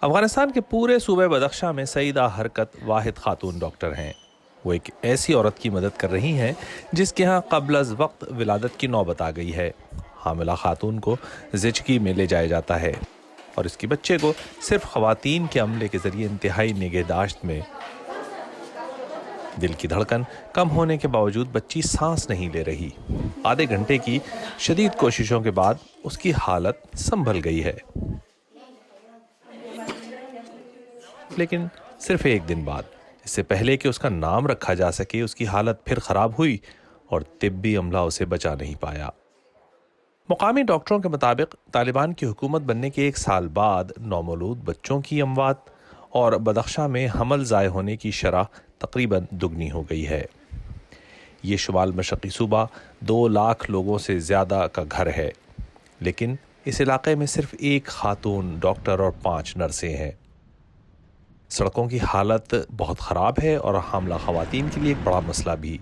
افغانستان کے پورے صوبہ بدخشاں میں سعیدہ حرکت واحد خاتون ڈاکٹر ہیں۔ وہ ایک ایسی عورت کی مدد کر رہی ہیں جس کے ہاں قبل از وقت ولادت کی نوبت آ گئی ہے۔ حاملہ خاتون کو زچگی میں لے جایا جاتا ہے اور اس کے بچے کو صرف خواتین کے عملے کے ذریعے انتہائی نگہداشت میں۔ دل کی دھڑکن کم ہونے کے باوجود بچی سانس نہیں لے رہی۔ آدھے گھنٹے کی شدید کوششوں کے بعد اس کی حالت سنبھل گئی ہے، لیکن صرف ایک دن بعد، اس سے پہلے کہ اس کا نام رکھا جا سکے، اس کی حالت پھر خراب ہوئی اور طبی عملہ اسے بچا نہیں پایا۔ مقامی ڈاکٹروں کے مطابق طالبان کی حکومت بننے کے 1 سال بعد نومولود بچوں کی اموات اور بدخشاں میں حمل ضائع ہونے کی شرح تقریباً دگنی ہو گئی ہے۔ یہ شمال مشرقی صوبہ 2 لاکھ لوگوں سے زیادہ کا گھر ہے، لیکن اس علاقے میں صرف 1 خاتون ڈاکٹر اور 5 نرسیں ہیں۔ سڑکوں کی حالت بہت خراب ہے اور حاملہ خواتین کے لیے ایک بڑا مسئلہ بھی،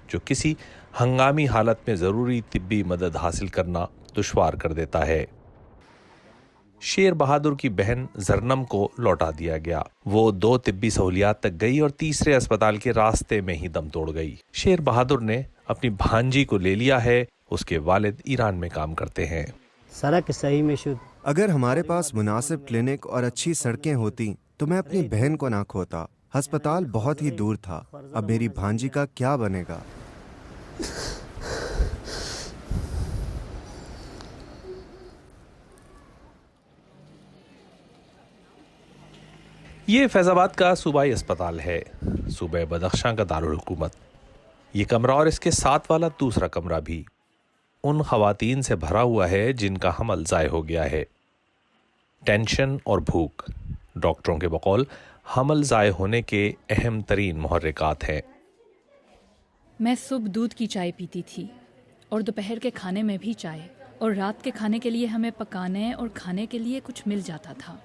جو کسی ہنگامی حالت میں ضروری طبی مدد حاصل کرنا دشوار کر دیتا ہے۔ شیر بہادر کی بہن زرنم کو لوٹا دیا گیا۔ وہ 2 طبی سہولیات تک گئی اور تیسرے اسپتال کے راستے میں ہی دم توڑ گئی۔ شیر بہادر نے اپنی بھانجی کو لے لیا ہے، اس کے والد ایران میں کام کرتے ہیں۔ سڑک صحیح میں شد، اگر ہمارے پاس مناسب کلینک اور اچھی سڑکیں ہوتی تو میں اپنی بہن کو نہ کھوتا۔ ہسپتال بہت ہی دور تھا، اب میری بھانجی کا کیا بنے گا؟ یہ فیض آباد کا صوبائی اسپتال ہے، صوبہ بدخشاں کا دارالحکومت۔ یہ کمرہ اور اس کے ساتھ والا دوسرا کمرہ بھی ان خواتین سے بھرا ہوا ہے جن کا حمل ضائع ہو گیا ہے۔ ٹینشن اور بھوک ڈاکٹروں کے بقول حمل ضائع ہونے کے اہم ترین محرکات ہیں۔ میں صبح دودھ کی چائے پیتی تھی اور دوپہر کے کھانے میں بھی چائے، اور رات کے کھانے کے لیے ہمیں پکانے اور کھانے کے لیے کچھ مل جاتا تھا۔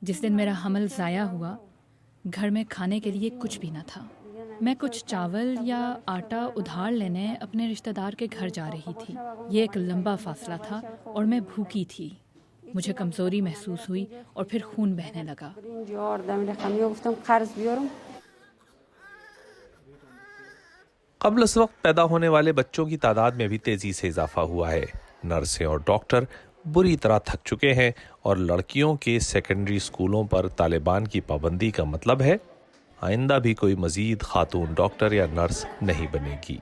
جس دن میرا حمل ضائع ہوا، گھر میں کھانے کے لیے کچھ بھی نہ تھا۔ میں کچھ چاول یا آٹا ادھار لینے اپنے رشتہ دار کے گھر جا رہی تھی۔ یہ ایک لمبا فاصلہ تھا اور میں بھوکی تھی۔ مجھے کمزوری محسوس ہوئی اور پھر خون بہنے لگا۔ قبل اس وقت پیدا ہونے والے بچوں کی تعداد میں بھی تیزی سے اضافہ ہوا ہے۔ نرسیں اور ڈاکٹر بری طرح تھک چکے ہیں اور لڑکیوں کے سیکنڈری اسکولوں پر طالبان کی پابندی کا مطلب ہے آئندہ بھی کوئی مزید خاتون ڈاکٹر یا نرس نہیں بنے گی۔